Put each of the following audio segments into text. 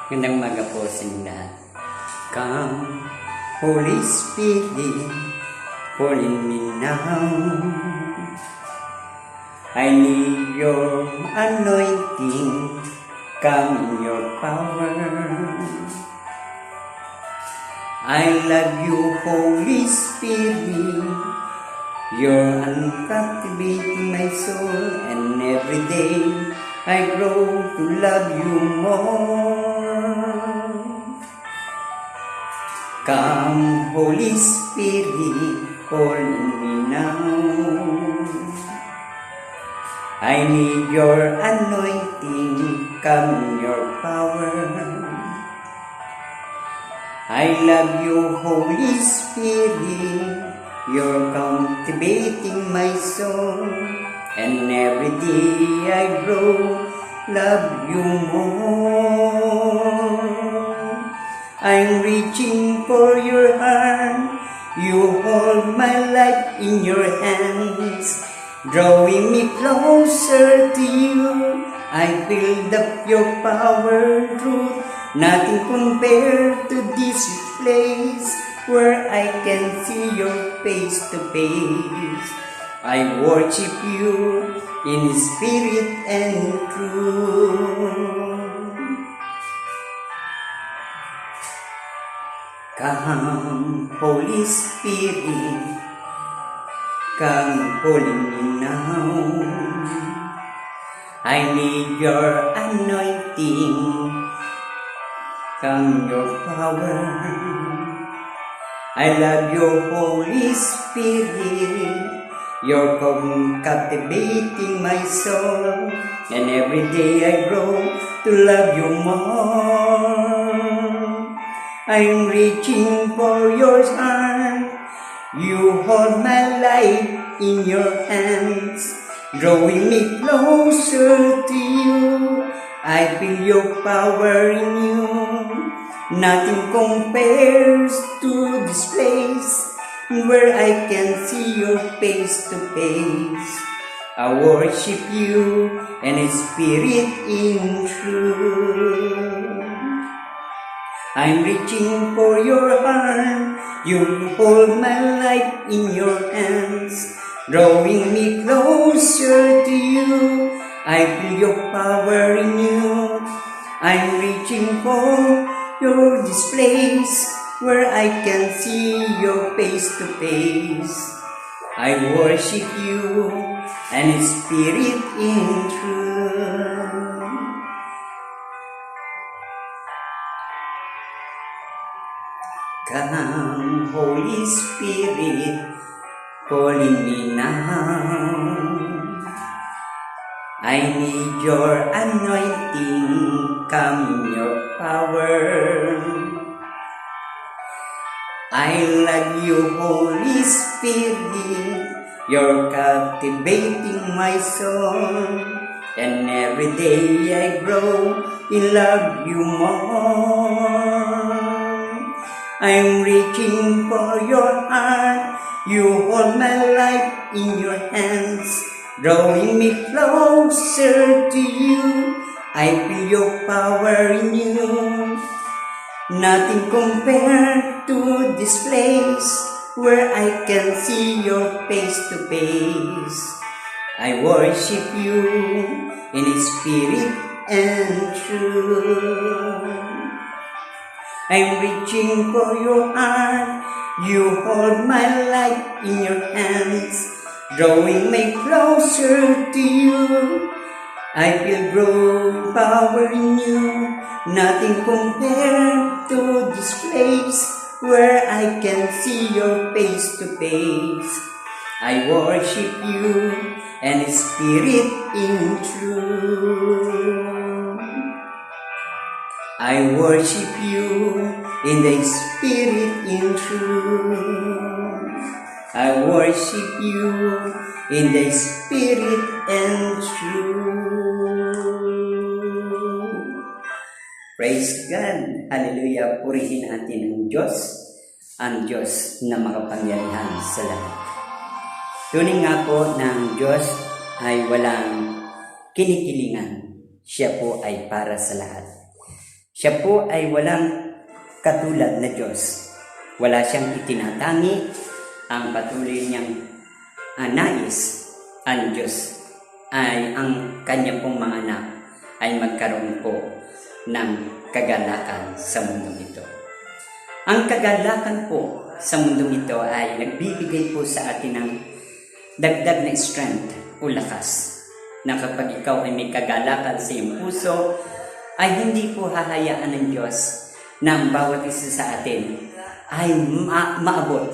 Magandang umaga po sa inyo lahat. Come, Holy Spirit, fall in me now. I need your anointing, come in your power. I love you, Holy Spirit, you're uncaptivating my soul, and every day I grow to love you more. Come, Holy Spirit, fall in me now. I need your anointing, come in your power. I love you, Holy Spirit, you're captivating my soul, and every day I grow, love you more. I'm reaching for your hand, you hold my life in your hands, drawing me closer to you. I build up your power, truth, nothing compared to this place, where I can see your face to face. I worship you in spirit and truth. Come, Holy Spirit, come calling me now. I need your anointing, come your power. I love your Holy Spirit, you're captivating my soul, and every day I grow to love you more. I'm reaching for your hand, you hold my life in your hands, drawing me closer to you. I feel your power in you, nothing compares to this place, where I can see your face to face. I worship you and spirit in truth. I'm reaching for your hand, you hold my life in your hands, drawing me closer to you. I feel your power in you. I'm reaching for your place, where I can see your face to face. I worship you and spirit in truth. Come, Holy Spirit, calling me now. I need your anointing, come in your power. I love you, Holy Spirit, you're captivating my soul, and every day I grow in love you more. I'm reaching for your heart, you hold my life in your hands, drawing me closer to you. I feel your power in you, nothing compared to this place, where I can see your face to face. I worship you in spirit and truth. I'm reaching for your heart, you hold my life in your hands, drawing me closer to you. I feel growing power in you, nothing compared to this place, where I can see your face to face. I worship you and spirit in truth. I worship you in the spirit in truth. I worship you in the spirit and truth. Praise God! Hallelujah! Purihin natin ang Diyos na makapangyarihan sa lahat. Tuning nga po ng Diyos ay walang kinikilingan. Siya po ay para sa lahat. Siya po ay walang katulad na Diyos. Wala siyang itinatangi. Ang patuloy niyang nais ang Diyos ay ang kanya pong mga anak ay magkaroon po ng kagalakan sa mundong ito. Ang kagalakan po sa mundong ito ay nagbibigay po sa atin ng dagdag na strength o lakas na kapag ikaw ay may kagalakan sa iyong puso, ay hindi po hahayaan ng Diyos na ang bawat isa sa atin ay maabot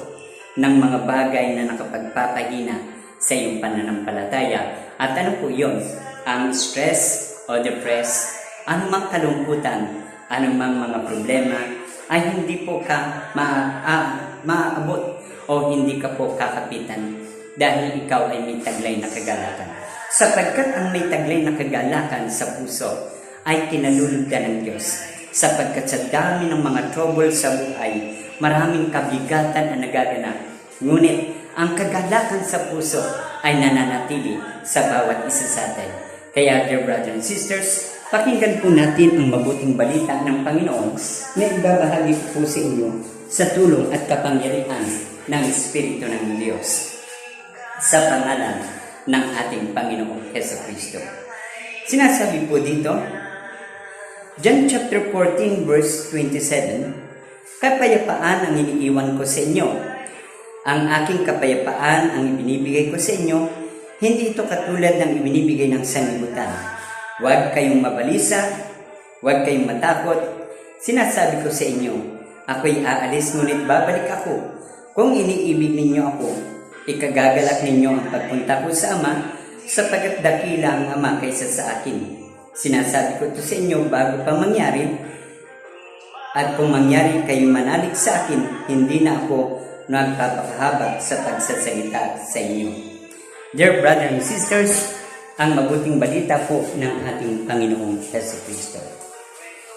ng mga bagay na nakapagpapahina sa iyong pananampalataya. At ano po yun? Ang stress o depress, anumang kalungkutan, anumang mga problema, ay hindi po ka maabot o hindi ka po kakapitan dahil ikaw ay may taglay na kagalakan. Sapagkat ang may taglay na kagalakan sa puso ay kinalulog ka ng Diyos. Sapagkat sa dami ng mga trouble sa buhay, maraming kabigatan ang nagaganap. Ngunit ang kagalakan sa puso ay nananatili sa bawat isa sa atin. Kaya, dear brothers and sisters, pakinggan po natin ang mabuting balita ng Panginoon na ibabahagi po sa inyo sa tulong at kapangyarihan ng Espiritu ng Diyos sa pangalan ng ating Panginoong Jesucristo. Sinasabi po dito, John chapter 14 verse 27, kapayapaan ang iniiwan ko sa inyo. Ang aking kapayapaan ang ibinibigay ko sa inyo, hindi ito katulad ng ibinibigay ng sanlibutan. Huwag kayong mabalisa, huwag kayong matakot. Sinasabi ko sa inyo, ako'y aalis ngunit babalik ako. Kung iniibig ninyo ako, ikagagalak ninyo ang pagpunta ko sa Ama, sapagkat dakila ang Ama kaysa sa akin. Sinasabi ko ito sa inyo bago pa mangyari, at kung mangyari kayo manalig sa akin, hindi na ako nagpapakahabag sa pagsasalita sa inyo. Dear brothers and sisters, ang mabuting balita po ng ating Panginoong Jesucristo.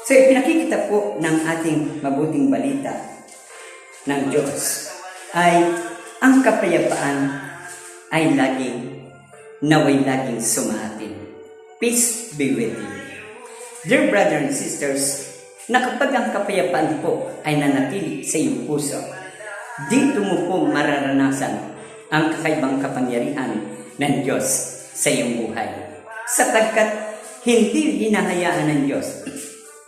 So, pinakikita po ng ating mabuting balita ng Diyos ay ang kapayapaan ay naway laging sumaatin. Peace be with you. Dear brothers and sisters, na kapag ang kapayapaan po ay nanatili sa iyong puso, dito mo po mararanasan ang kakaibang kapangyarihan ng Diyos sa iyong buhay. Sapagkat hindi hinahayaan ng Diyos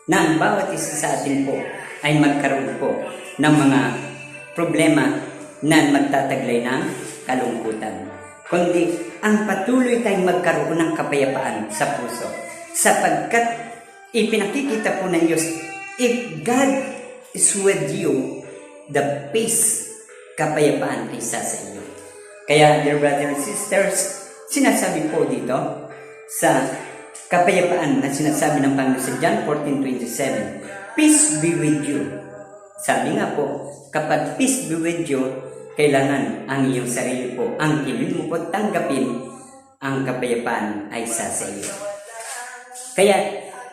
na ang bawat isa sa atin po ay magkaroon po ng mga problema na magtataglay ng kalungkutan. Kundi ang patuloy tayong magkaroon ng kapayapaan sa puso. Sapagkat ipinakikita po ng Diyos, if God is with you, the peace, kapayapaan ay sa inyo. Kaya, dear brothers and sisters, sinasabi po dito sa kapayapaan na sinasabi ng Panginoon sa John 14:27, peace be with you. Sabi nga po, kapag peace be with you, kailangan ang iyong sarili po ang kilid mo po tanggapin, ang kapayapaan ay sa iyo. Kaya,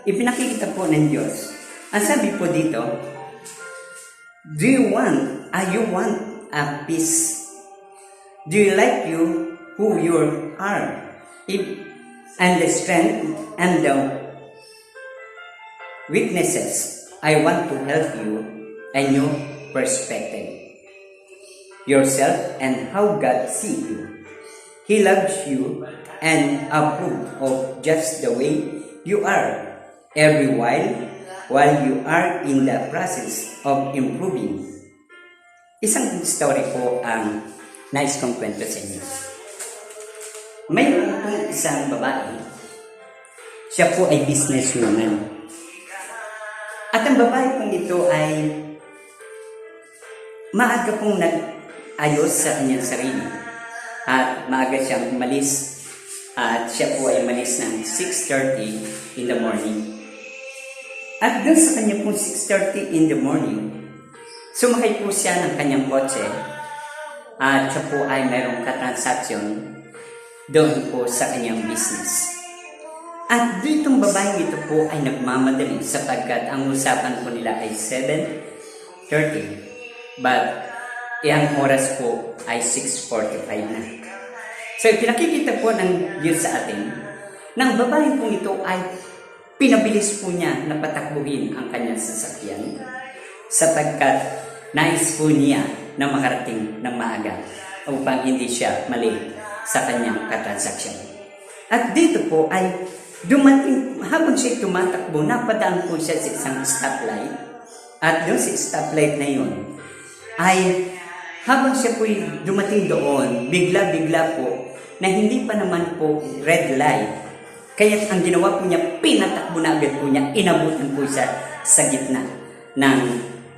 ipinakikita po ng Diyos. Ang sabi po dito, you want a peace? Do you like you who you are? And the strength and the weaknesses, I want to help you a new perspective. Yourself and how God sees you. He loves you and approves of just the way you are every while you are in the process of improving. Isang story po ang nais kong kwento sa inyo. Mayroon pong isang babae, siya po ay businesswoman. At ang babae pong ito ay maaga pong nag-ayos sa kanyang sarili. At maaga siyang umalis. At siya po ay umalis ng 6:30 in the morning. At doon sa kanya pong 6:30 in the morning, sumakay po siya ng kanyang kotse. At siya po ay mayroong katransaksyon doon po sa kanyang business. At ditong babaeng ito po ay nagmamadali sapagkat ang usapan po nila ay 7:30. But iyang oras po ay 6:45 na. So, pinakikita po ng Diyos sa atin, ng babaeng pong ito ay pinabilis po niya na patakbuhin ang kanyang sasakyan sapagkat nais po niya na makarating ng maaga upang hindi siya mali sa kanyang katransaksyon. At dito po ay dumating, habang siya tumatakbo, napadaan po siya sa isang stoplight. At doon sa stoplight na yun, ay habang siya po dumating doon, bigla-bigla po, na hindi pa naman po red light. Kaya ang ginawa po niya, pinatakbo na agad po niya, inabutan po siya sa gitna ng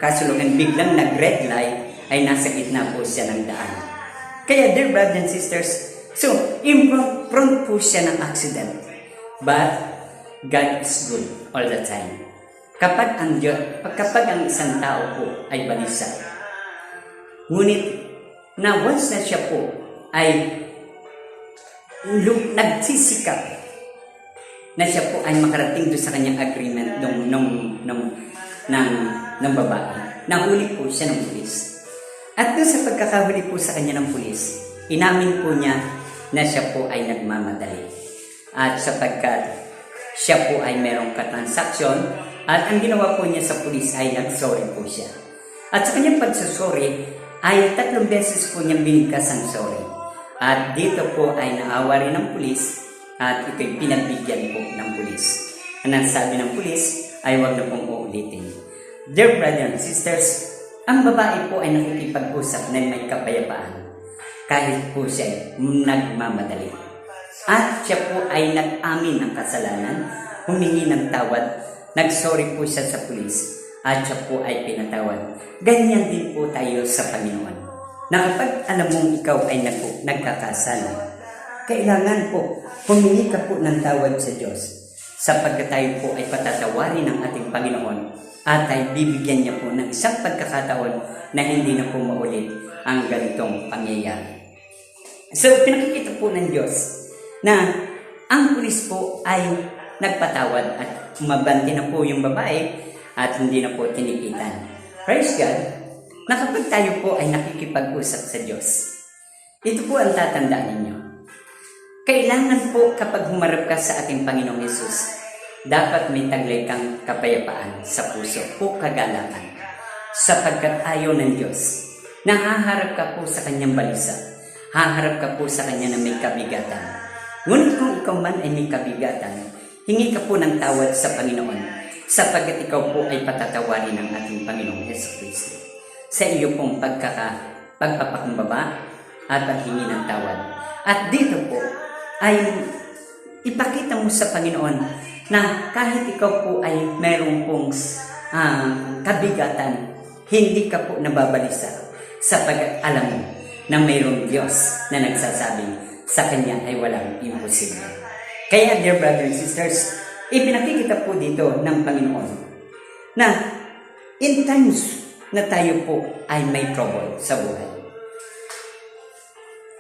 kasulungan. Biglang nag-red light, ay nasa gitna po siya ng daan. Kaya dear brothers and sisters, so, in front po siya ng accident. But, God is good all the time. Kapag ang isang tao po ay balisa, ngunit, na once na siya po ay nagsisikap na siya po ay makarating doon sa kanyang agreement ng babae, nahuli po siya ng pulis. At doon sa pagkakahuli po sa kanya ng pulis, inamin po niya na siya po ay nagmamadali. At sapagkat siya po ay merong katransaksyon, at ang ginawa po niya sa pulis ay nag-sorry po siya. At sa kanyang pagsasorry, ay 3 beses po niyang binigkas ang sorry. At dito po ay naawa rin ng pulis at ito'y pinagbigyan po ng pulis. Ang sabi ng pulis ay huwag na pong uulitin. Dear brothers and sisters, ang babae po ay nakikipag-usap na may kapayapaan kahit po siya nagmamadali. At siya po ay nag-amin ng kasalanan, humingi ng tawad, nag-sorry po siya sa pulis, at siya po ay pinatawad. Ganyan din po tayo sa Panginoon. Na kapag alam mong ikaw ay nagkakasala, kailangan po humingi ka po ng tawad sa Diyos, sapagkat tayo po ay patatawarin ng ating Panginoon at ay bibigyan niya po ng isang pagkakataon na hindi na po maulit ang ganitong pangyayari. So, pinakikita po ng Diyos na ang pulis po ay nagpatawad at umabanti na po yung babae at hindi na po tinipitan. Praise God, na kapag tayo po ay nakikipag-usap sa Diyos, ito po ang tatandaan ninyo. Kailangan po kapag humarap ka sa ating Panginoong Yesus, dapat may taglay kang kapayapaan sa puso o kagalakan. Sapagkat ayaw ng Diyos, nahaharap ka po sa kanyang balisa, haharap ka po sa kanya na may kabigatan. Ngunit kung ikaw man ay may kabigatan, hingi ka po ng tawad sa Panginoon, sapagkat ikaw po ay patatawarin ng ating Panginoong Jesucristo sa iyo pong pagpapakumbaba at paghingi ng tawad. At dito po ay ipakita mo sa Panginoon na kahit ikaw po ay mayroong pong kabigatan, hindi ka po nababalisa sapagkat alam mo na mayroong Diyos na nagsasabing sa Kanya ay walang imposible. Kaya dear brothers and sisters, ipinakikita po dito ng Panginoon na in times na tayo po ay may trouble sa buhay,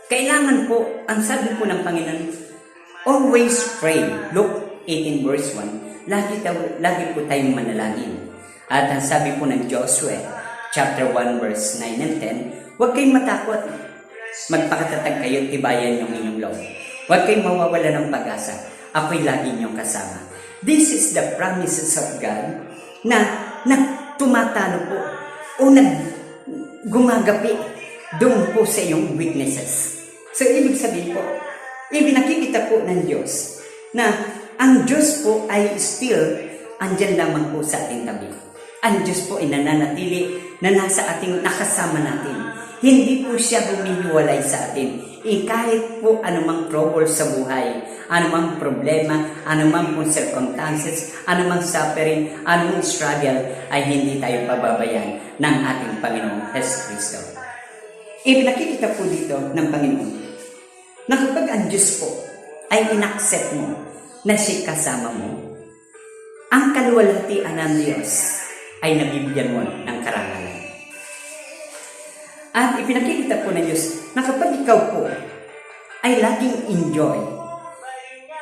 kailangan po, ang sabi po ng Panginoon, always pray. Luke 18 verse 1, lagi po tayong manalangin. At ang sabi po ng Joshua chapter 1 verse 9 and 10, huwag kayong matakot, magpakatatag kayo, tibayan yung inyong loob. Huwag kayong mawawala ng pag-asa, ako'y lagi niyong kasama. This is the promises of God na tumatalo po o gumagapi doon po sa iyong weaknesses. So, ibig sabihin po, ibinakikita po ng Diyos na ang Diyos po ay still andyan lamang po sa ating tabi. Ang Diyos po ay nananatili na nasa ating nakasama natin. Hindi po siya humihiwalay sa atin. Kahit po anumang trouble sa buhay, anumang problema, anumang circumstances, anumang suffering, anumang struggle, ay hindi tayo pababayan ng ating Panginoong Jesucristo. Ipinakikita po dito ng Panginoon na kapag ang Diyos po ay inaccept mo na siya kasama mo, ang kaluwalhatian ng Diyos ay nabibigyan mo ng karangalan. At ipinakikita po ng Diyos na kapag ikaw po ay laging enjoy,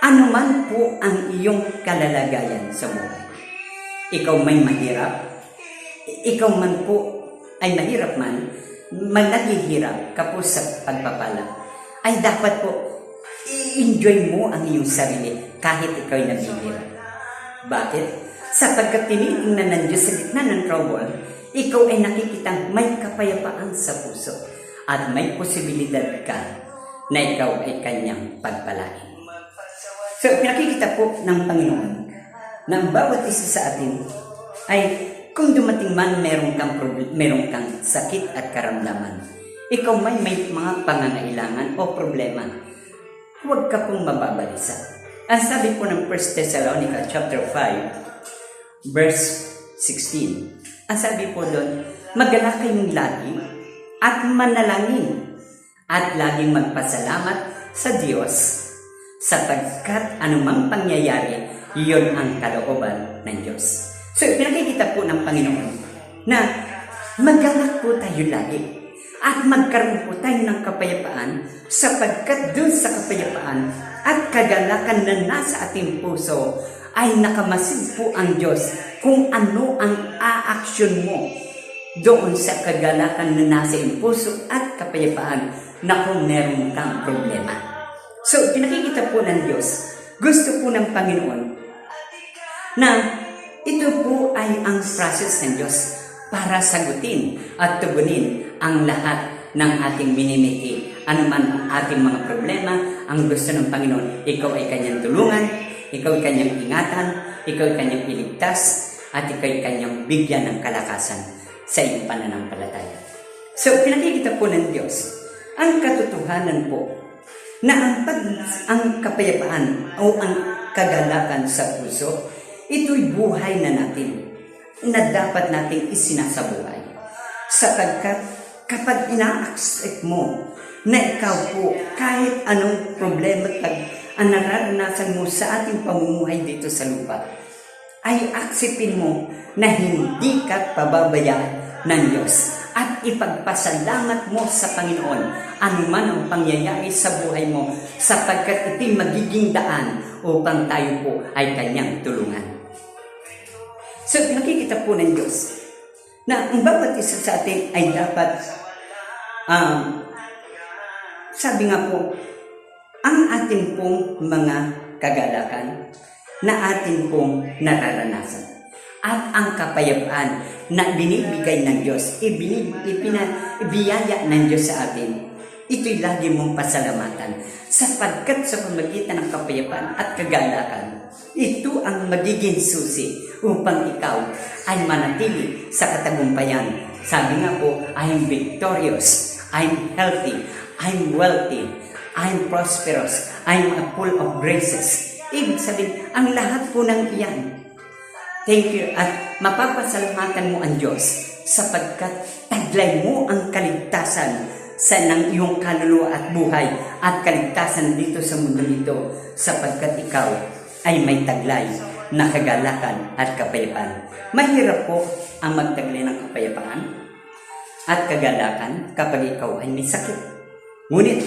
anuman po ang iyong kalalagayan sa buhay. Ikaw may mahirap, ikaw man po ay mahirap man, naghihirap ka po sa pagpapala, ay dapat po i-enjoy mo ang iyong sarili kahit ikaw ay naghihirap. Bakit? Sapagkat tinitingnan ng Diyos sa gitna ng trouble, ikaw ay nakikitang may kapayapaan sa puso at may posibilidad ka na ikaw ay kanyang pagpalain. So, pinakikita po ng Panginoon na ang bawat isa sa atin ay kung dumating man meron kang sakit at karamdaman, ikaw may mga pangangailangan o problema, huwag ka pong mababalisa. Ang sabi po ng 1 Thessalonica chapter 5, verse 16, ang sabi po doon, magalak kayong lagi at manalangin at laging magpasalamat sa Diyos sapagkat anumang pangyayari, iyon ang kalooban ng Diyos. So, pinakikita po ng Panginoon na magalak po tayo lagi at magkaroon po tayo ng kapayapaan sapagkat dun sa kapayapaan at kagalakan na nasa ating puso ay nakamasid po ang Diyos kung ano ang aaksyon mo doon sa kagalakan na nasa iyong puso at kapayapaan na kung meron kang problema. So, pinakikita po ng Diyos, gusto po ng Panginoon na ito po ay ang process ng Diyos para sagutin at tugunin ang lahat ng ating minimiti. Ano man ang ating mga problema, ang gusto ng Panginoon, ikaw ay kanyang tulungan, ikaw ay kanyang ingatan, ikaw ay kanyang iligtas, at ikaw ay kanyang bigyan ng kalakasan sa iyong pananampalataya. So, pinakikita po ng Diyos ang katotohanan po na ang kapayapaan o ang kagalakan sa puso, ito'y buhay na natin na dapat nating isinasabuhay. Sapagkat kapag ina-accept mo na ikaw po kahit anong problema ang nararanasan mo sa ating pamumuhay dito sa lupa, ay aksipin mo na hindi ka pababayaan ng Diyos at ipagpasalamat mo sa Panginoon anuman ang pangyayari sa buhay mo sapagkat ito'y magiging daan upang tayo po ay kanyang tulungan. So, nakikita po ng Diyos na ang bawat isa sa atin ay dapat, sabi nga po, ang atin pong mga kagalakan na atin pong nararanasan at ang kapayapaan na binibigay ng Diyos, ibiyaya ng Diyos sa atin, ito'y lagi mong pasalamatan sapagkat sa pamagitan ng kapayapaan at kagalakan, ito ang magiging susi upang ikaw ay manatili sa katagumpayan. Sabi nga po, I'm victorious, I'm healthy, I'm wealthy, I'm prosperous, I'm full of graces. Ibig sabihin, ang lahat po ng iyan, thank you, at mapapasalamatan mo ang Diyos sapagkat taglay mo ang kaligtasan sa ng iyong kaluluwa at buhay at kaligtasan dito sa mundo nito sapagkat ikaw ay may taglay na kagalakan at kapayapaan. Mahirap po ang magtaglay ng kapayapaan at kagalakan kapag ikaw ay may sakit. Ngunit,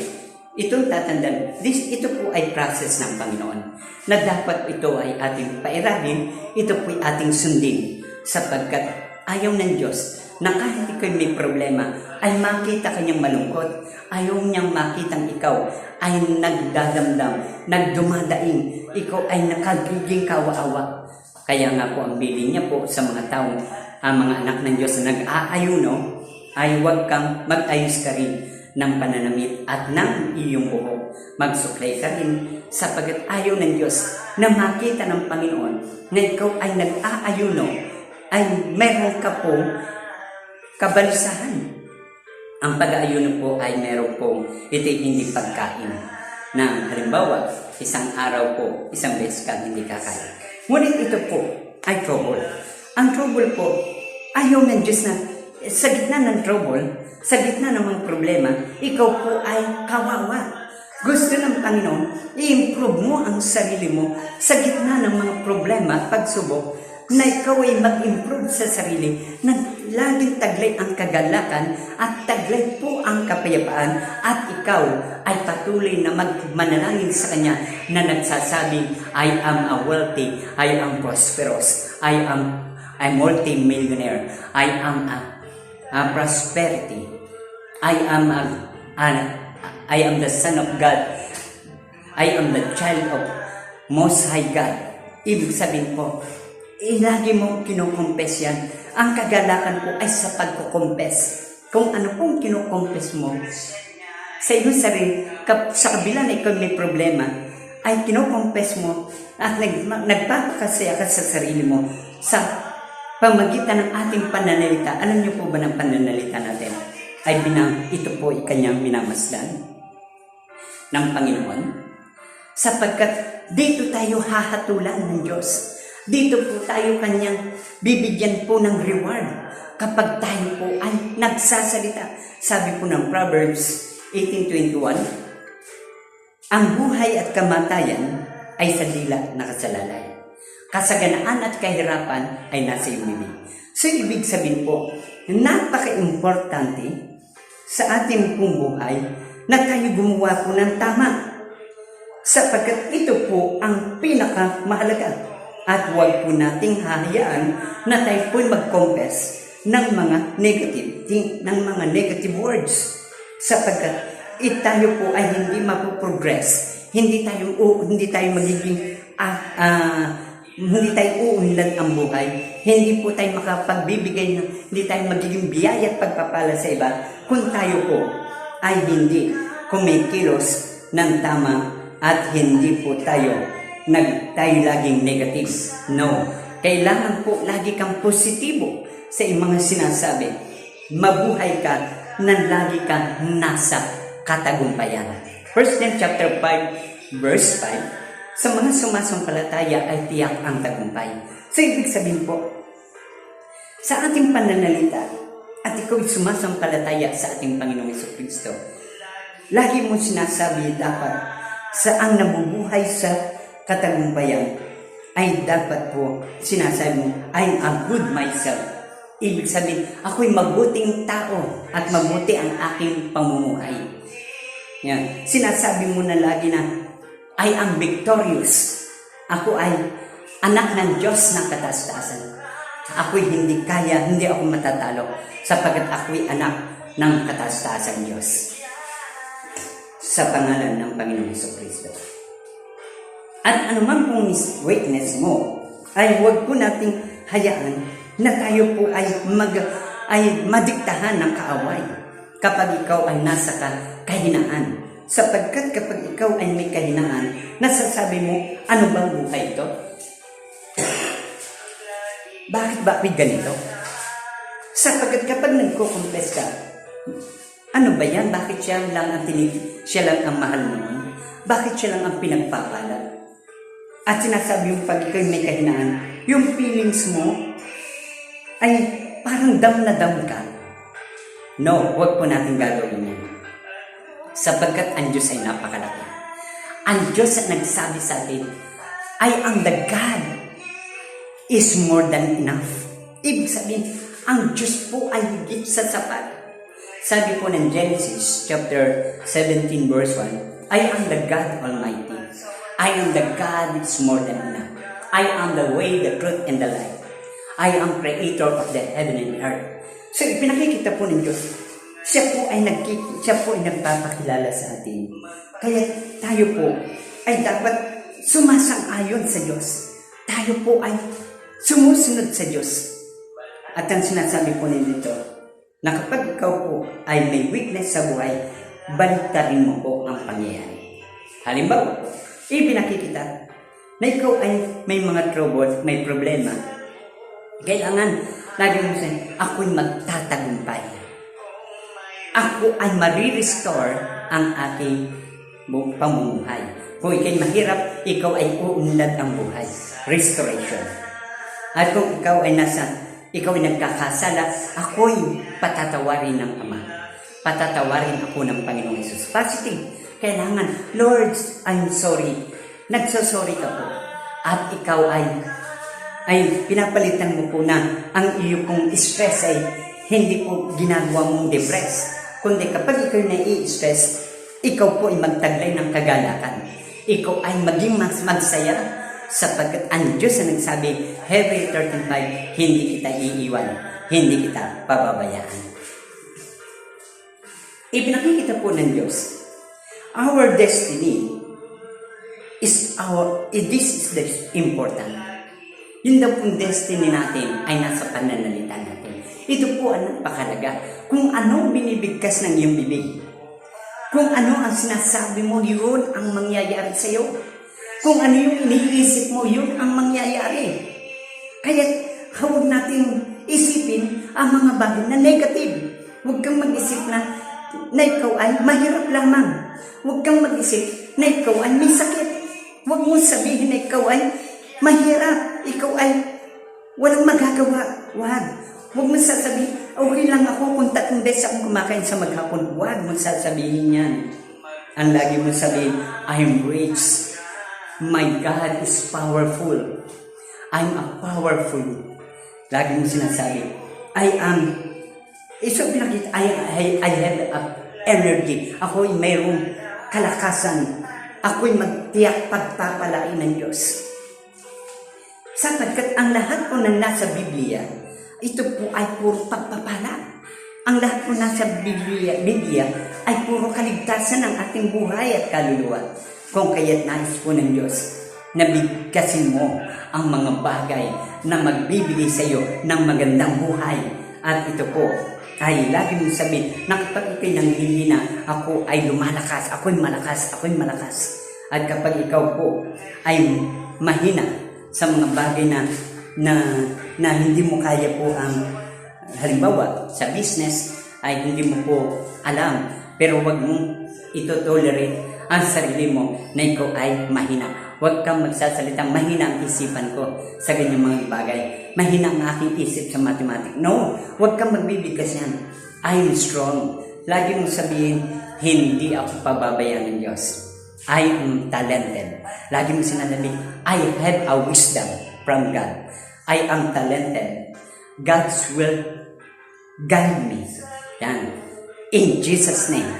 itong tatandaan, ito po ay process ng Panginoon na dapat ito ay ating pairalin, ito po ay ating sundin sapagkat ayaw ng Diyos na kahit ikaw may problema, ay makita kanyang malungkot. Ayaw niyang makitang ikaw ay nagdadamdam, nagdumadaing, ikaw ay nakagiging kawa-awa. Kaya nga po ang bilin niya po sa mga taong, ang mga anak ng Diyos na nag-aayuno, ay huwag kang mag-ayos ka rin ng pananamit at ng iyong buhok. Magsuklay ka rin sapagkat ayaw ng Diyos na makita ng Panginoon na ikaw ay nag-aayuno, ay meron ka pong kabalisahan. Ang pag-aayuno po ay meron pong ito'y hindi pagkain. Na halimbawa, isang araw po, isang beses ka hindi kakain. Ngunit ito po ay trouble. Ang trouble po, ayaw ng Diyos na sa gitna ng trouble, sa gitna ng mga problema, ikaw po ay kawawa. Gusto ng Panginoon, i-improve mo ang sarili mo sa gitna ng mga problema at pagsubok na ikaw ay mag-improve sa sarili na laging taglay ang kagalakan at taglay po ang kapayapaan at ikaw ay patuloy na magmanalangin sa Kanya na nagsasabi, I am a wealthy, I am prosperous, I am a multi-millionaire, I am a prosperity, I am the Son of God, I am the child of Most High God. Ibig sabihin po, lagi mong kinukumpes yan. Ang kagalakan po ay sa pagkukumpes. Kung ano pong kinukumpes mo sa iyong sarili, sa kabila na ikaw may problema, ay kinukumpes mo at nagpapakasaya ka sa sarili mo sa pamagitan ng ating pananalita. Alam niyo po ba ng pananalita natin? Ito po ay kanyang minamasdan ng Panginoon. Sapagkat dito tayo hahatulan ng Diyos. Dito po tayo kanyang bibigyan po ng reward kapag tayo po ay nagsasalita. Sabi po ng Proverbs 18:21, ang buhay at kamatayan ay sa dila nakasalalay. Kasaganaan at kahirapan ay nasa iyong bibig. So, ibig sabihin po, napaka-importante sa ating pong buhay na tayo gumawa po ng tama. Sapagkat ito po ang pinakamahalaga. At huwag po nating hahayaan na tayo po mag-confess ng mga negative words. Sapagkat tayo po ay hindi mapuprogress. Hindi tayo magiging hindi tayo uunlad ang buhay. Hindi po tayo makapagbibigay hindi tayo magiging biyaya at pagpapala sa iba kung tayo po ay hindi kumikilos ng tama at hindi po tayo laging negative. No. Kailangan po lagi kang positibo sa iyong mga sinasabi. Mabuhay ka na lagi kang nasa katagumpayan. 1 John chapter 5 verse 5, sa mga sumasampalataya ay tiyak ang tagumpay. So, ibig sabihin po, sa ating pananalita at ikaw ay sumasampalataya sa ating Panginoong Jesucristo, lagi mo sinasabi dapat sa ang nabubuhay sa katagumpayan ay dapat po sinasabi mo, I'm a good myself. Ibig sabihin, ako'y mabuting tao at mabuti ang aking pamumuhay. Yan. Sinasabi mo na lagi na, I am victorious. Ako ay anak ng Diyos ng kataas-taasan. Ako'y hindi ako matatalo sapagkat ako'y anak ng kataas-taasan Diyos. Sa pangalan ng Panginoong Jesucristo. At anuman pong weakness mo, ay huwag po nating hayaan na tayo po ay madiktahan ng kaaway kapag ikaw ay nasa kahinaan. Sapagkat kapag ikaw ay may kahinaan, nasasabi mo, ano bang buhay ito? Bakit ganito? Sapagkat kapag nagko-confess ka, ano ba yan? Bakit siya lang ang mahal mo? Bakit siya lang ang pinagpapala? At sinasabi yung pag ikaw may kahinaan, yung feelings mo ay parang dam na dam ka. No, huwag po natin gagawin yan. Sapagkat ang Diyos ay napakalaki. Ang Diyos ay nagsabi sa atin, ang the God is more than enough. Ibig sabihin, ang Diyos po ay higit sa sapat. Sabi po ng Genesis chapter 17 verse 1, I am the God Almighty. I am the God is more than enough. I am the way, the truth, and the life. I am creator of the heaven and earth. So, pinakikita po ng Diyos, siya po ay nagpapakilala sa atin. Kaya tayo po ay dapat sumasang-ayon sa Diyos. Tayo po ay sumusunod sa Diyos. At ang sinasabi po nito, na kapag ikaw po ay may weakness sa buhay, baliktarin mo po ang pangyayari. Halimbawa, ipinakikita na ikaw ay may mga trouble, may problema. Kailangan, lagi mo sabihin, ako'y magtatagumpay. Ako ay marirestore ang aking pamumuhay. Kung ikay mahirap, ikaw ay uunlad ang buhay. Restoration. At kung ikaw ay nagkakasala, ako'y patatawarin ng Ama. Patatawarin ako ng Panginoong Jesus. Positive. Kailangan, Lord, I'm sorry. Nagsasorry ka po. At ikaw ay pinapalitan mo po na ang iyong pong stress ay hindi po ginagawa mong depress. Kundi kapag ikaw nai-stress, ikaw po ay magtaglay ng kagalakan. Ikaw ay maging mas magsaya sapagkat ang Diyos na nagsabi, Hebrews 13:5, hindi kita iiwan, hindi kita pababayaan. Ipinakikita po ng Diyos, our destiny is this is the important. Yun daw pong destiny natin ay nasa pananalita natin. Ito po ang napakalaga. Kung ano binibigkas ng iyong bibig, kung ano ang sinasabi mo, yun ang mangyayari sa iyo. Kung ano yung iniisip mo, yun ang mangyayari. Kaya huwag natin isipin ang mga bagay na negative. Huwag kang mag-isip na ikaw ay mahirap lamang. Huwag kang mag-isip na ikaw ay may sakit. Huwag mong sabihin na ikaw ay mahirap. Ikaw ay walang magagawa. Huwag mong sasabihin, okay lang ako kung 3 beses akong kumakain sa maghapon. Huwag mong sasabihin yan. Ang lagi mong sabihin, I'm rich. My God is powerful. I'm a powerful. Lagi mong sinasabi, I have energy. Ako'y mayroong kalakasan. Ako'y magtiyak pagpapalain ng Diyos. Sapagkat ang lahat po ng nasa Biblia, ito po ay puro pagpapala. Ang lahat po nasa Biblia ay puro kaligtasan ng ating buhay at kaluluwa. Kung kaya't nais po ng Diyos, nabigkasin mo ang mga bagay na magbibigay sa iyo ng magandang buhay. At ito po ay lagi mong sabihin na kapag ikaw'y nanghihina, ako ay lumalakas, ako'y malakas. At kapag ikaw po ay mahina sa mga bagay na hindi mo kaya po ang halimbawa sa business ay hindi mo po alam, pero wag mong ito-tolerate ang sarili mo na ikaw ay mahina. Huwag kang magsasalita, mahina ang isipan ko sa ganyang mga bagay. Mahina ang aking isip sa mathematics. No, huwag kang magbibigkas yan. I'm strong. Lagi mong sabihin, hindi ako pababayaan ng Diyos. I am talented. Lagi mong sinasabi, I have a wisdom from God. I am talented. God's will guide me. Yan. In Jesus' name.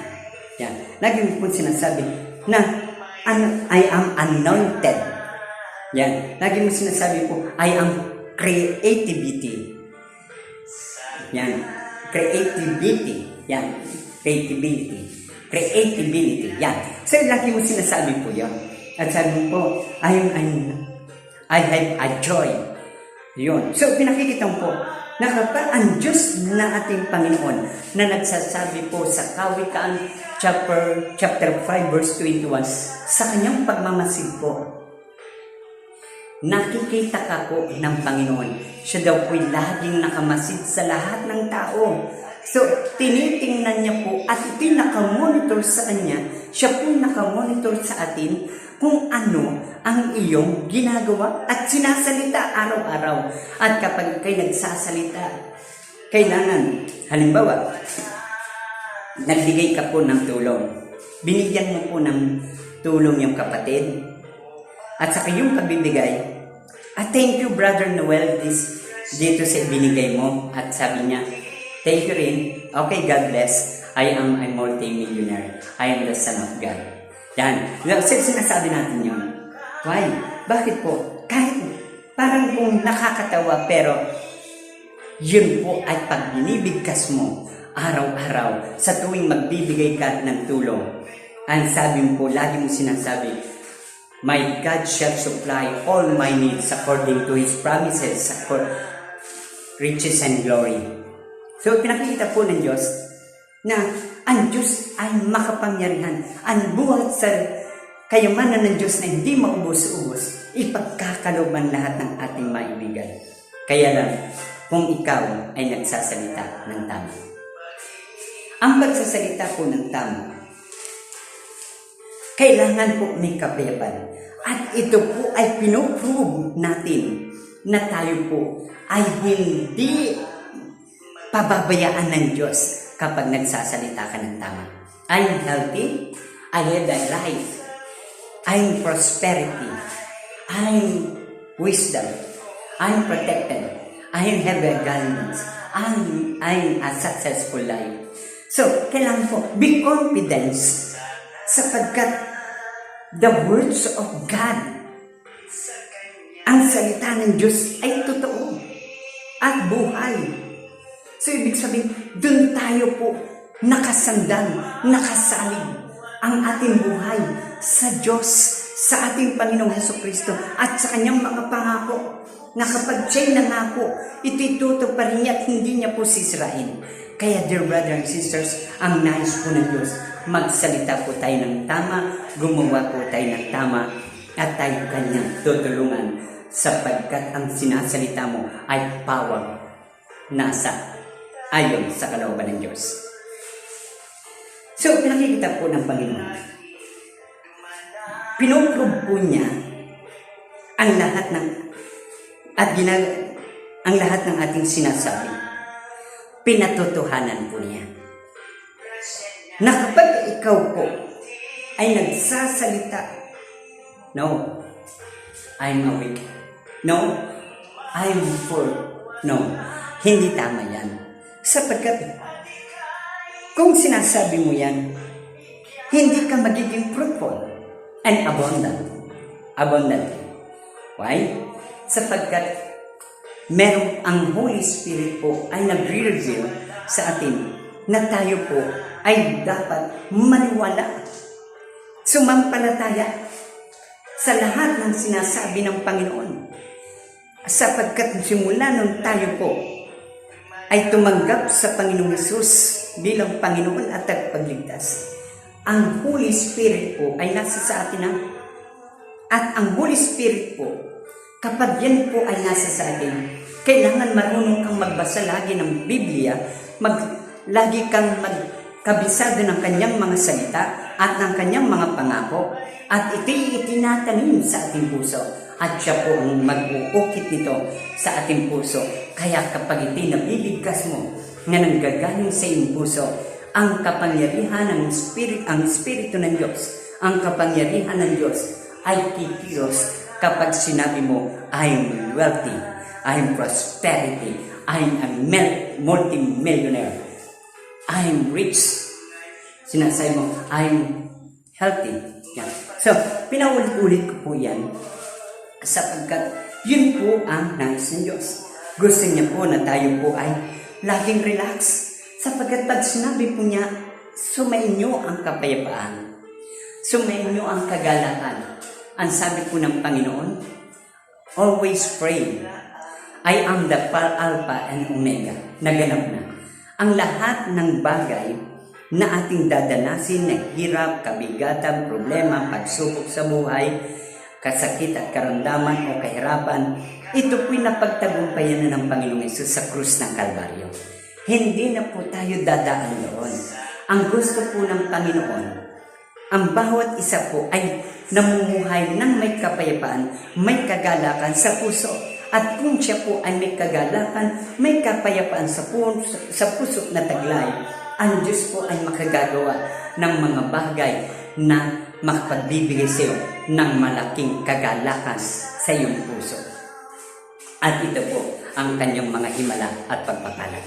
Yan. Lagi mo po sinasabi na I am anointed. Yan. Lagi mo sinasabi po, I am creativity. Yan. Creativity. Yan. Creativity. Yan. So, lagi mo sinasabi po yan. At sabi mo po, I have a joy. Yun. So, pinakikita mo po na kapag ang Diyos na ating Panginoon na nagsasabi po sa Kawikaan chapter 5 verse 21, sa kanyang pagmamasid po, nakikita ka po ng Panginoon. Siya daw po'y laging nakamasid sa lahat ng tao. So, tinitingnan niya po at ito'y nakamonitor sa kanya. Siya po'y nakamonitor sa atin kung ano ang iyong ginagawa at sinasalita araw-araw. At kapag kayo nagsasalita, kailangan, halimbawa, nagbigay ka po ng tulong. Binigyan mo po ng tulong yung kapatid. At sa kayong pagbibigay, thank you Brother Noel dito sa binigay mo. At sabi niya, thank you rin. Okay, God bless. I am a multi-millionaire. I am the son of God. Yan. Sinasabi natin yun. Why? Bakit po? Kahit parang kung nakakatawa, pero yun po ay pag binibigkas mo araw-araw sa tuwing magbibigay ka ng tulong. Ang sabi mo po, lagi mo sinasabi, my God shall supply all my needs according to His promises, riches and glory. So, pinakikita po ng Diyos na ang Diyos ay makapangyarihan. Ang buhat sa kayamanan ng Diyos na hindi maubos-ubos, ipagkakalooban lahat ng ating maibigay. Kaya lang, kung ikaw ay nagsasalita ng tama. Ang pagsasalita po ng tama, kailangan po may kapayapan. At ito po ay pinoprove natin na tayo po ay hindi pababayaan ng Diyos kapag nagsasalita ka ng tama. I'm healthy, I have a life, I'm prosperity, I'm wisdom, I'm protected, I have a guidance, I'm a successful life. So, kailangan po, be confident sapagkat the words of God, ang salita ng Diyos ay totoo at buhay. So, ibig sabihin, dun tayo po nakasandal, nakasalig ang ating buhay sa Diyos, sa ating Panginoong Hesukristo at sa kanyang mga pangako na kapag siya'y nangako, ito'y tutuparin niya at hindi niya po sisirain. Kaya dear brothers and sisters, ang nais po ng Diyos, magsalita po tayo ng tama, gumawa po tayo ng tama, at tayo kanyang tutulungan sapagkat ang sinasalita mo ay pawang nasa ayon sa kalooban ng Diyos. So, pinakikita po ng Panginoon, pinuprove po niya ang lahat ng ang lahat ng ating sinasabi. Pinatotohanan po niya na kapag ikaw po ay nagsasalita, no, I'm awake, no, I'm full, no, hindi tama yan. Sapagkat kung sinasabi mo yan, hindi ka magiging fruitful and abundant. Why? Sapagkat ang Holy Spirit po ay nagre-reveal sa atin na tayo po ay dapat maniwala, sumampalataya sa lahat ng sinasabi ng Panginoon. Sapagkat simula nung tayo po ay tumanggap sa Panginoong Hesus bilang Panginoon at tagapagligtas, ang Holy Spirit po ay nasa sa atin na. At ang Holy Spirit po, kapag yan po ay nasa sa atin, kailangan marunong kang magbasa lagi ng Biblia, lagi kang magkabisado ng kanyang mga salita at ng kanyang mga pangako, at ito'y itinatanim sa ating puso. At siya po ang mag-uukit nito sa ating puso. Kaya kapag ito'y nabibigkas mo na nanggagaling sa iyong puso, ang kapangyarihan ng Espiritu ng Diyos, ang kapangyarihan ng Diyos ay kikilos kapag sinabi mo, I'm wealthy, I'm prosperity, I'm a multi-millionaire, I'm rich. Sinasabi mo, I'm healthy. Yan. So, pinaulit-ulit ko po yan sapagkat yun po ang nais ng Diyos. Gusto niya po na tayo po ay laging relax sapagkat pag sinabi po niya, sumainyo ang kapayapaan, sumainyo ang kagalakan. Ang sabi po ng Panginoon, always pray. I am the Alpha and Omega. Naganap na. Ang lahat ng bagay na ating dadanasin na hirap, kabigatan, problema, pagsubok sa buhay, kasakit at karamdaman o kahirapan, ito po'y napagtagumpayan na ng Panginoong Hesus sa krus ng Kalbaryo. Hindi na po tayo dadaan doon. Ang gusto po ng Panginoon, ang bawat isa po ay namumuhay ng may kapayapaan, may kagalakan sa puso. At kung siya po ay may kagalakan, may kapayapaan sa puso na taglay, ang Diyos po ay makagagawa ng mga bagay na makapagbibigay sa iyo ng malaking kagalakan sa iyong puso. At ito po ang kanyang mga himala at pagpapala.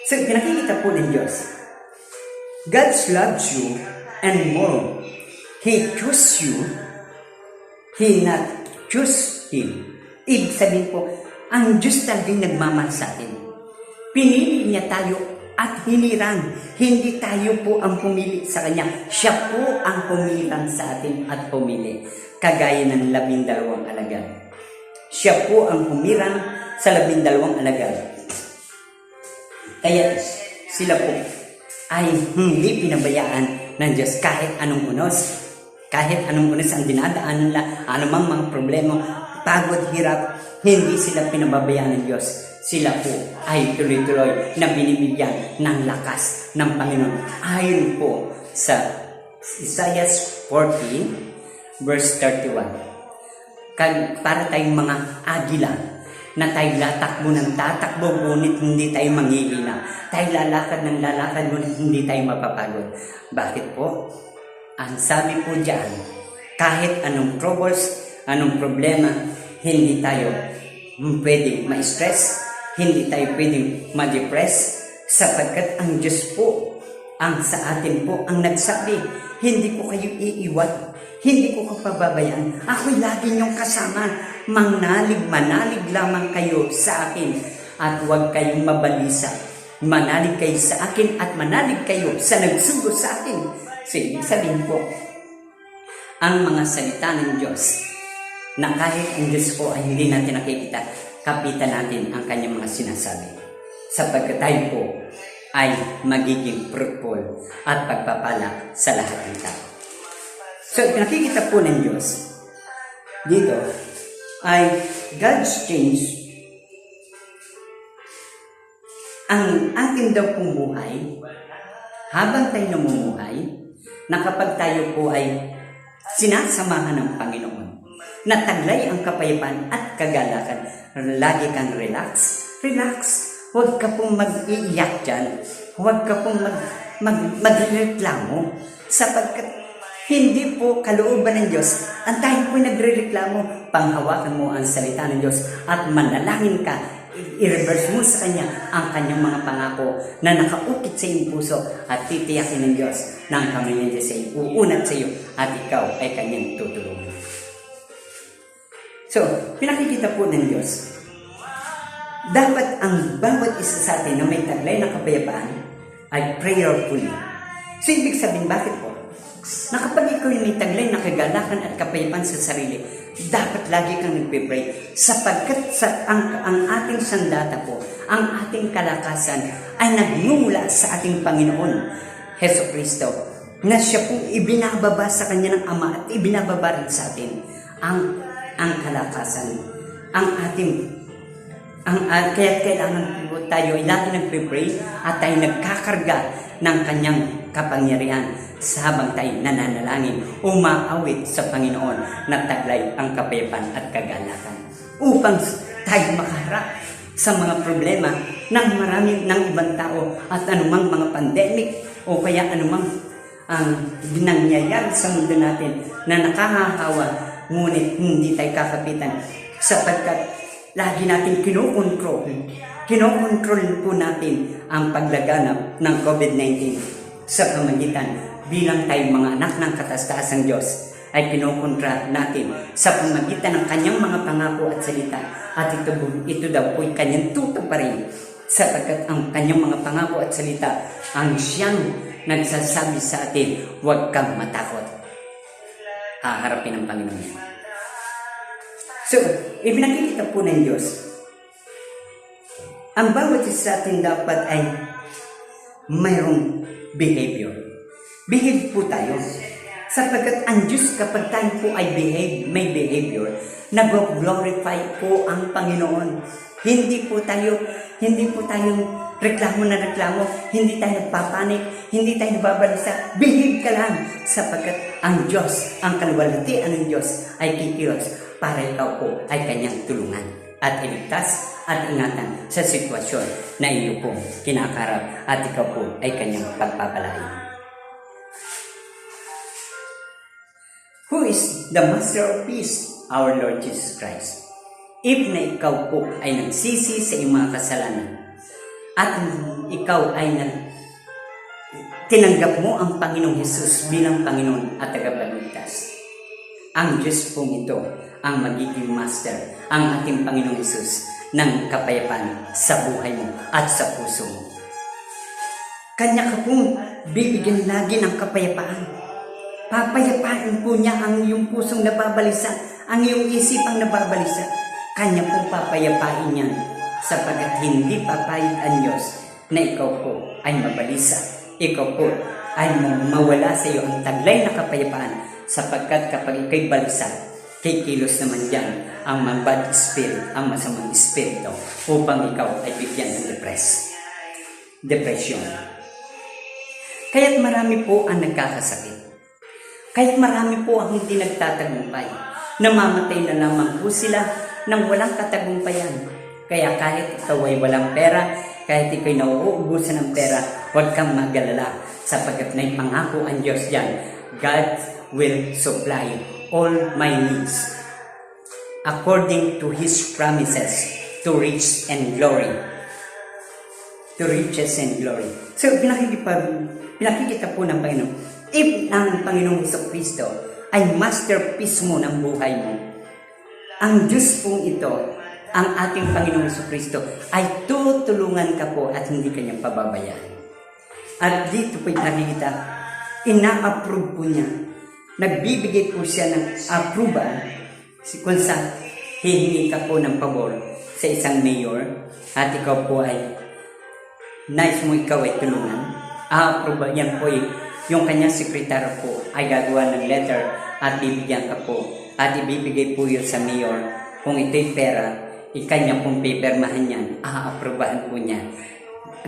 So, pinakikita po ng Diyos, God loves you and more. He chose you, He not choose Him. Ibig sabihin po, ang Diyos talagang nagmamahal sa atin. Pinili niya tayo at hinirang. Hindi tayo po ang pumili sa Kanya. Siya po ang pumilang sa atin at pumili. Kagaya ng 12 alagad. Siya po ang humirang sa 12 alagad. Kaya sila po ay hindi pinabayaan ng Diyos kahit anong unos. Kahit anong unos ang dinadaan nila, anumang mga problema, pagod, hirap, hindi sila pinababayaan ng Diyos. Sila po ay tuloy-tuloy na binibigyan ng lakas ng Panginoon. Ayon po sa Isaiah 40 verse 31. Para tayong mga agila na tayo latakbo ng tatakbo, ngunit hindi tayo manghihina. Tayo lalakad ng lalakad, ngunit hindi tayo mapapagod. Bakit po? Ang sabi po diyan, kahit anong troubles, anong problema, hindi tayo pwedeng ma-stress, hindi tayo pwedeng ma-depress, sapagkat ang Diyos po, ang sa atin po, ang nagsabi, hindi ko kayo iiwan, hindi ko pababayaan, ako'y lagi niyong kasama, manalig lamang kayo sa akin, at huwag kayong mabalisa, manalig kayo sa akin, at manalig kayo sa nagsugo sa akin. So, ibig sabihin po, ang mga salita ng Diyos na kahit ang Diyos po ay hindi natin nakikita, kapitan natin ang kanyang mga sinasabi. Sapagkat tayo po ay magiging fruitful at pagpapala sa lahat ng tao. So, nakikita po ng Diyos dito ay God's change ang ating daw pong buhay habang tayo namumuhay na kapag tayo po ay sinasamahan ng Panginoon na taglay ang kapayapaan at kagalakan. Lagi kang relax. Huwag ka pong mag-iiyak dyan. Huwag ka pong magreklamo sapagkat hindi po kalooban ng Diyos. Ang tayo po nagre-reklamo, panghawakan mo ang salita ng Diyos at manalangin ka. I-reverse mo sa Kanya ang Kanyang mga pangako na nakaukit sa iyong puso at titiyakin ng Diyos na ang kamay ng Diyos ay uunat sa iyo at ikaw ay Kanyang tutulungan. So, pinakikita po ng Diyos, dapat ang bawat isa sa atin na may taglay na kapayapaan ay prayerfully. So, ibig sabihin, bakit po? Na kapag ikaw may taglay na kagalakan at kapayapaan sa sarili, dapat lagi kang nagpipray sapagkat ang ating sandata po, ang ating kalakasan ay nagmumula sa ating Panginoon, Hesus Kristo, na siya pong ibinababa sa Kanya ng Ama at ibinababa rin sa atin ang kalakasan, kaya kailangan po tayo ay lagi nagpipray at tayo nagkakarga ng Kanyang kapangyarihan sa habang tayo nananalangin, umaawit sa Panginoon na taglay ang kapayapaan at kagalakan upang tayo makaharap sa mga problema ng ibang tao at anumang mga pandemic o kaya anumang nangyayari sa mundo natin na nakahahawa, ngunit hindi tayo kakapitan sapagkat lagi natin kinokontrol po natin ang paglaganap ng COVID-19 sa pamagitan bilang tayo mga anak ng katas-taasang Diyos ay kinokontra natin sa pamagitan ng Kanyang mga pangako at salita at ito daw po ay Kanyang tutuparin sapagkat ang Kanyang mga pangako at salita ang siyang nagsasabi sa atin, huwag kang matakot. Haharapin ang Panginoon. So, ibinakikita po ng Diyos, ang bawat isa sa atin dapat ay mayroong behavior. Behave po tayo. Sapagkat ang Diyos kapag tayo po ay may behavior, nag-glorify po ang Panginoon. Hindi po tayo reklamo na reklamo, hindi tayo nagpapanik, hindi tayo nababalisa. Behave ka lang sapagkat ang Diyos, ang kaluwalhatian ng Diyos ay kikilos para ikaw po ay Kanyang tulungan at iligtas at ingatan sa sitwasyon na iyo po kinakarap at ikaw po ay Kanyang pagpapalain. Who is the Master of Peace? Our Lord Jesus Christ. If na ikaw po ay nagsisi sa iyong mga kasalanan at ikaw ay tinanggap mo ang Panginoong Hesus bilang Panginoon at tagapagligtas, ang Diyos pong ito ang magiging Master, ang ating Panginoong Hesus ng kapayapaan sa buhay mo at sa puso mo. Kanya ka pong bibigyan lagi ng kapayapaan. Papayapain po niya ang iyong pusong nababalisa, ang iyong isipang nababalisa. Kanya pong papayapain niyan sapagkat hindi papayag ang Diyos na ikaw po ay mabalisa. Ikaw po ay mawala sa iyo ang taglay na kapayapaan sapagkat kapag ikaw'y balisa, kikilos naman dyan ang mga bad spirit, ang masamang espiritu upang ikaw ay bigyan ng depression. Kaya't marami po ang nagkakasakit. Kahit marami po ang hindi nagtatagumpay, namamatay na lamang po sila nang walang katagumpayan. Kaya kahit ikaw ay walang pera, kahit ikaw ay nauubusan ng pera, huwag kang mag-alala sapagkat may pangako ang Diyos dyan. God will supply all my needs according to His promises to riches and glory. To riches and glory. So, pinakikita po ng Panginoon. If ang Panginoong Jesucristo ay masterpiece mo ng buhay mo, ang Diyos pong ito, ang ating Panginoong Jesucristo, ay tutulungan ka po at hindi kanyang pababayaan. At dito po'y nakikita, ina-approve po niya nagbibigay po siya ng approval kung sa hihingi ka po ng pabor sa isang mayor at ikaw po ay nais mo ikaw ay tulungan. Approval yan po yung kanyang sekretary po ay gagawa ng letter at bibigyan ka po at ibibigay po yun sa mayor. Kung ito'y pera, ikanya pong pipirmahan yan, aaprobahan po niya.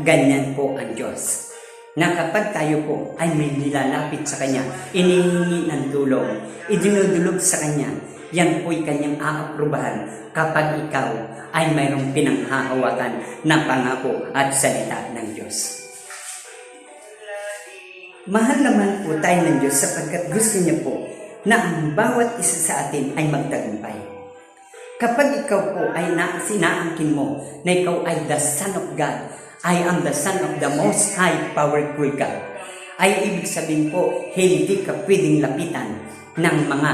Ganyan po ang Diyos. Na kapag tayo po ay may nilalapit sa Kanya, inihingi ng tulong, idinudulog sa Kanya, yan po'y Kanyang aaprobahan kapag ikaw ay mayroong pinanghahawakan na pangako at salita ng Diyos. Mahal naman po tayo ng Diyos sapagkat gusto niya po na ang bawat isa sa atin ay magtagumpay. Kapag ikaw po ay sinaangkin mo na ikaw ay the Son of God, I am the Son of the Most High Powerful God, ay ibig sabihin po, hindi ka pwedeng lapitan ng mga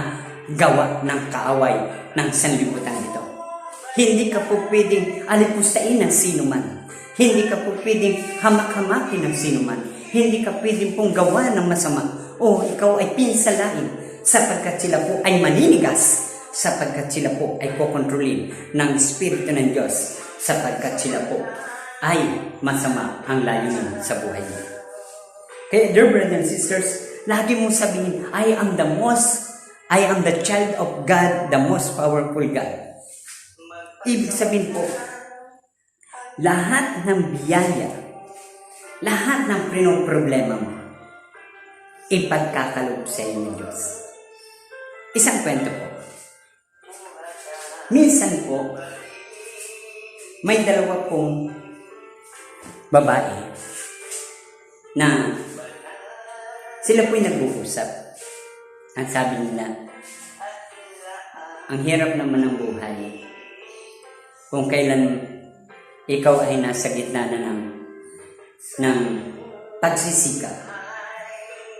gawa ng kaaway ng sanlibutan ito. Hindi ka po pwedeng alipustain ng sinuman. Hindi ka po pwedeng hamak-hamakin ng sinuman. Hindi ka pwedeng pong gawa ng masama o ikaw ay pinsalain sapagkat sila po ay maninigas, sapagkat sila po ay kokontrolin ng Espiritu ng Diyos, sapagkat sila po ay masama ang layunin sa buhay mo. Kaya dear brothers and sisters, lagi mong sabihin, I am the child of God, the most powerful God. Ibig sabihin po, lahat ng biyaya, lahat ng problema mo, ipagkakalob sa iyo ng Diyos. Isang kwento po. Minsan po, may dalawa pong babae na sila po'y nag-uusap. Ang sabi nila, ang hirap naman ng buhay kung kailan ikaw ay nasa gitna na ng pagsisikap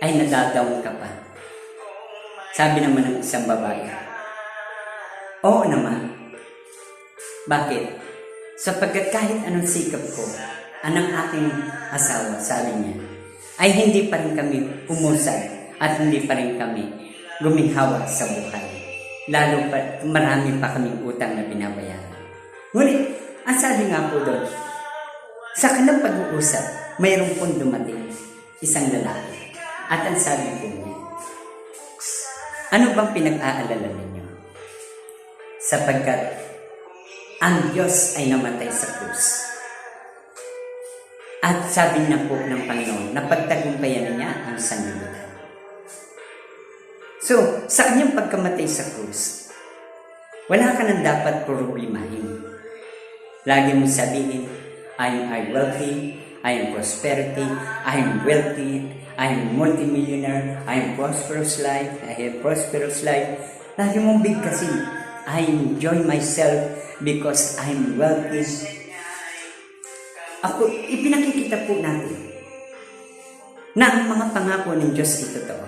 ay nadadaon ka pa. Sabi naman ng isang babae, oo naman. Bakit? Sapagkat kahit anong sikap ko, anang aking asawa, sabi niya, ay hindi pa rin kami umusad at hindi pa rin kami guminhawa sa buhay. Lalo pa, marami pa kaming utang na binabayaran. Ngunit, ang sabi nga po doon, sa kanilang pag-uusap, mayroong pong dumating isang lalaki. At ang sabi po niya, ano bang pinag-aalala ninyo? Sapagkat ang Diyos ay namatay sa krus. At sabi na po ng Panginoon na pagtagumpayan niya ang sanlibutan. So, sa kanyang pagkamatay sa krus, wala ka nang dapat problemahin. Lagi mo sabihin, I am wealthy, I am prosperity, I am wealthy, I am multimillionaire, I am prosperous life, I have prosperous life. Lagi mong bigkasin, I enjoy myself because I am wealthy. Ako, ipinakikita po natin na ang mga pangako ng Diyos ay totoo.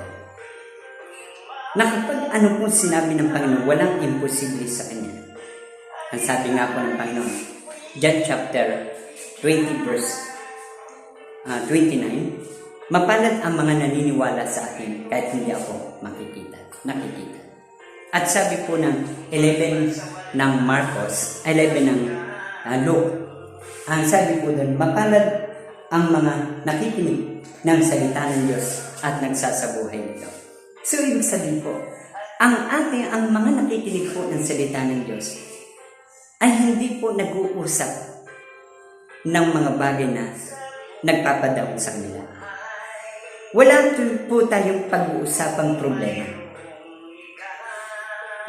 Na kapag ano po sinabi ng Panginoon, walang imposible sa Kanya. Ang sabi nga po ng Panginoon, John chapter 20 verse 29, mapalad ang mga naniniwala sa akin kahit hindi ako nakikita. At sabi po ng 11 ng Marcos, 11 ng Luke, ang sabi po doon, mapalad ang mga nakikinig ng salita ng Diyos at nagsasabuhay nito. So, ibig sabihin po, ang mga nakikinig po ng salita ng Diyos ay hindi po nag-uusap ng mga bagay na nagpapadaon sa kanila. Wala po tayong pag-uusapang problema.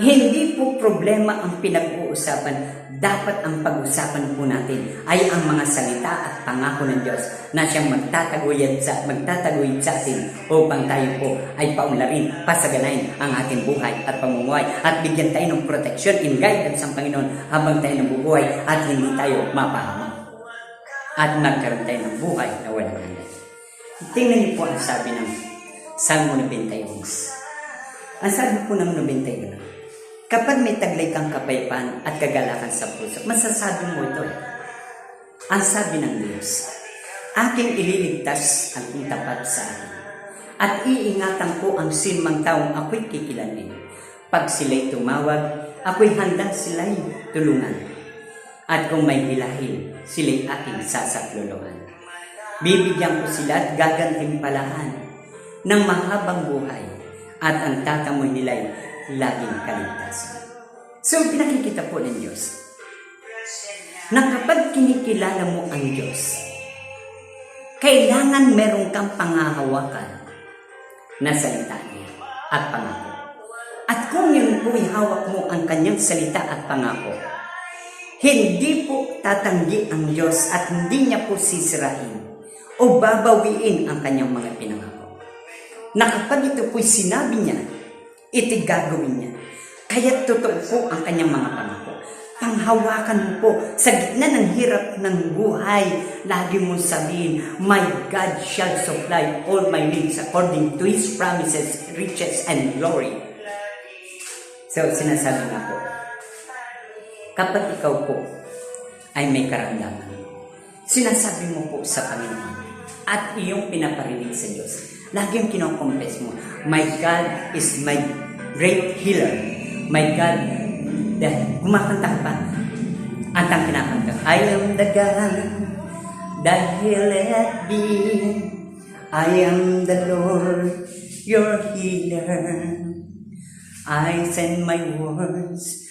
Hindi po problema ang pinag-uusapan. Dapat ang pag-usapan po natin ay ang mga salita at pangako ng Diyos na siyang magtataguyod sa atin upang tayo po ay paunlarin, pasaganayin ang ating buhay at pamumuhay at bigyan tayo ng protection and guidance ng Panginoon habang tayo nabubuhay at hindi tayo mapahamak at magkaroon tayo ng buhay na walang hanggan. Tingnan niyo po ang sabi ng Salmo 91. Ang sabi po ng 91, kapag may taglay kang kapayapaan at kagalakan sa puso, masasabi mo ito eh. Ang sabi ng Diyos, aking ililigtas ang tapat sa akin. at iingatan ko ang sinumang taong ako'y kikilanin. Pag sila'y tumawag, ako'y handang sila'y tulungan. At kung may hilahin, sila'y aking sasaklolohan. Bibigyan ko sila at gagantimpalaan ng mahabang buhay at ang tatamoy nila'y laging kaligtasan. So, pinakikita po ng Diyos na kapag kinikilala mo ang Diyos, kailangan meron kang pangahawakan na salita niya at pangako. At kung yun po'y hawak mo ang kanyang salita at pangako, hindi po tatanggi ang Diyos at hindi niya po sisirain o babawiin ang kanyang mga pinangako. Na kapag ito po'y sinabi niya, ito gagawin niya. Kaya totoo po ang kanyang mga pangako. Panghawakan mo po sa gitna ng hirap ng buhay. Lagi mong sabihin, my God shall supply all my needs according to His promises, riches, and glory. So, sinasabi nga po, kapag ikaw po ay may karamdaman, sinasabi mo po sa Panginoon at iyong pinaparinig sa Diyos, laging kinokompes mo, my God is my great healer. My God, kumakanta ka pa. Antang kinakanta, I am the God that healeth thee. I am the Lord, your healer. I send my words,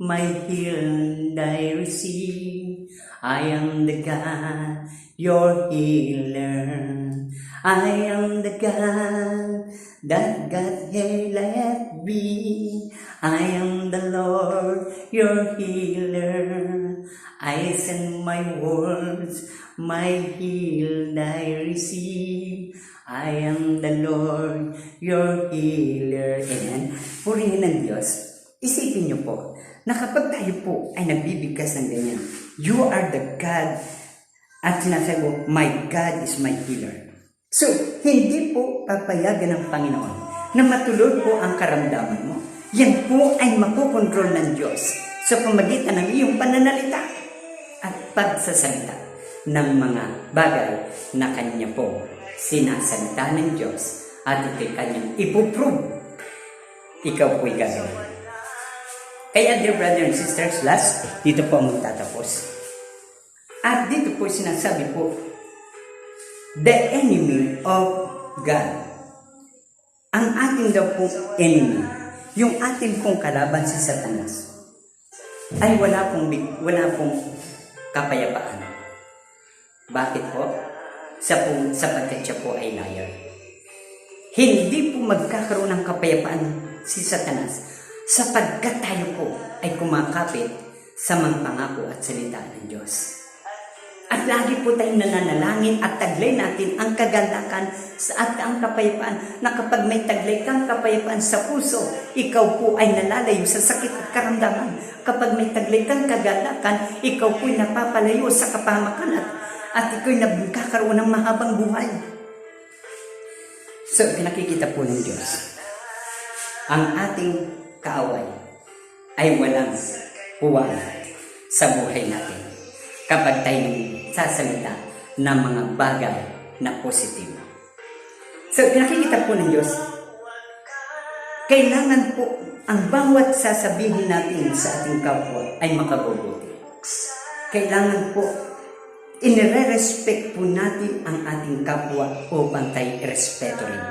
my healing I receive. I am the God, your healer. I am the God that God healeth thee. I am the Lord, your healer. I send my words, my heal I receive. I am the Lord, your healer. Amen. Purihin ng Diyos. Isipin niyo po na kapag tayo po ay nagbibigkas ng ganyan, you are the God at sinasabi mo, my God is my healer. So, hindi po papayagan ng Panginoon na matulog po ang karamdaman mo. Yan po ay makukontrol ng Diyos sa pamagitan ng iyong pananalita at pagsasalita ng mga bagay na Kanya po sinasalita ng Diyos at ito'y Kanyang ipuprove. Ikaw po'y gagawin. Kaya, dear brothers and sisters, last, dito po ang magtatapos. At dito po sinasabi po, the enemy of God. Ang ating daw pong enemy, yung ating pong kalaban si Satanas, ay wala pong kapayapaan. Bakit po? Sapagkat siya po ay liar. Hindi po magkakaroon ng kapayapaan si Satanas sapagkat tayo po ay kumakapit sa mga pangako at salita ng Diyos. At lagi po tayong nananalangin at taglay natin ang kagalakan at ang kapayapaan na kapag may taglay kang kapayapaan sa puso, ikaw po ay nalalayo sa sakit at karamdaman. Kapag may taglay kang kagalakan, ikaw po ay napapalayo sa kapahamakan at ikaw ay nagkakaroon ng mahabang buhay. So, pinakikita po ng Diyos, ang ating kaaway ay walang puwang sa buhay natin kapag tayo sasalita ng mga bagay na positibo. So, pinakikita po ng Diyos, kailangan po ang bawat sasabihin natin sa ating kapwa ay makabubuti. Kailangan po, inire-respect po natin ang ating kapwa upang tayo irespeto rin.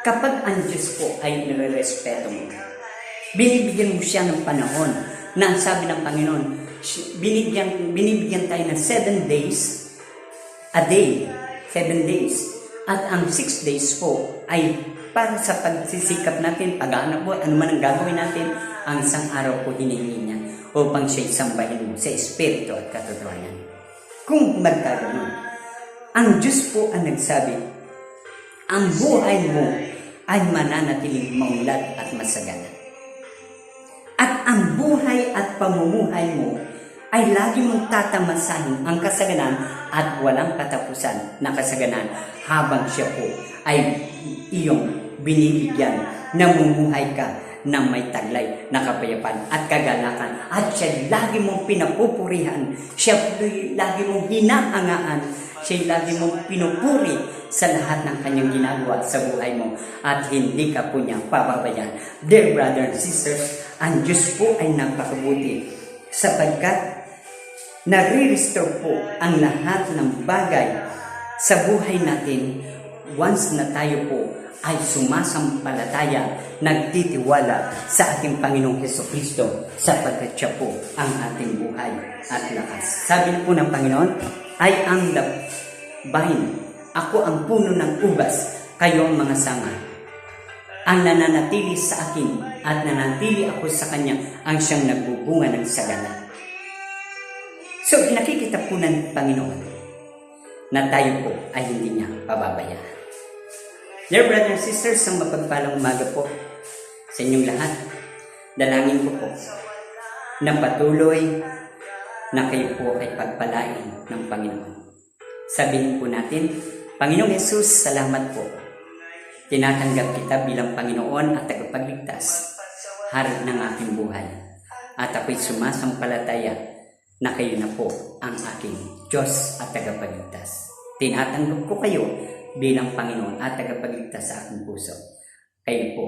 Kapag ang Diyos po ay nire-respeto mo, binibigyan mo siya ng panahon na sabi ng Panginoon, binibigyan tayo ng 7 days a day, 7 days. At ang 6 days po ay para sa pagsisikap natin, pag-aanap po, ano man ang gagawin natin, ang isang araw po hinihingi niya upang siya'y sambahin mo sa espiritu at katotohanan. Kung magkaganon, ang Diyos po ang nagsabi, ang buhay mo ay mananatiling maunlad at masagana. At ang buhay at pamumuhay mo ay lagi mong tatamasahin ang kasaganan at walang katapusan na kasaganan habang siya po ay iyong binibigyan na mumuhay ka ng may taglay na kapayapaan at kagalakan. At siya lagi mong pinapupurihan, siya lagi mong hinahangaan, siya lagi mong pinupuri sa lahat ng kanyang ginagawa sa buhay mo at hindi ka po niya pababayaan. Dear brothers and sisters, ang Diyos po ay napakabuti sapagkat nare-restore po ang lahat ng bagay sa buhay natin once na tayo po ay sumasampalataya, nagtitiwala sa ating Panginoong Hesukristo sapagkat siya po ang ating buhay at lakas. Sabi po ng Panginoon, I am the vine. Ako ang puno ng ubas, kayo ang mga sanga. Ang nananatili sa akin at nananatili ako sa Kanya ang siyang nagbubunga ng sagana. So, nakikita po ng Panginoon na tayo po ay hindi niya pababayaan. Dear brothers and sisters, ang mapagpalang umaga po sa inyong lahat. Dalangin ko po na patuloy na kayo po ay pagpalain ng Panginoon. Sabihin po natin, Panginoong Jesus, salamat po. Tinatanggap kita bilang Panginoon at tagapagligtas, harap ng aking buhay. At ako'y sumasampalataya na kayo na po ang aking Diyos at tagapagligtas. Tinatanggap ko kayo bilang Panginoon at tagapagligtas sa aking puso. Kayo po,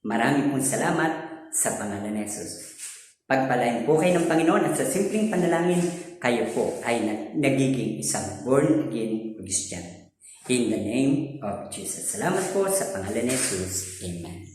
marami pong salamat sa pangalan ni Jesus. Pagpalain po kayo ng Panginoon at sa simpleng panalangin, kayo po ay nagiging isang born-again Christian. In the name of Jesus. Salamat po sa pangalan ni Jesus. Amen.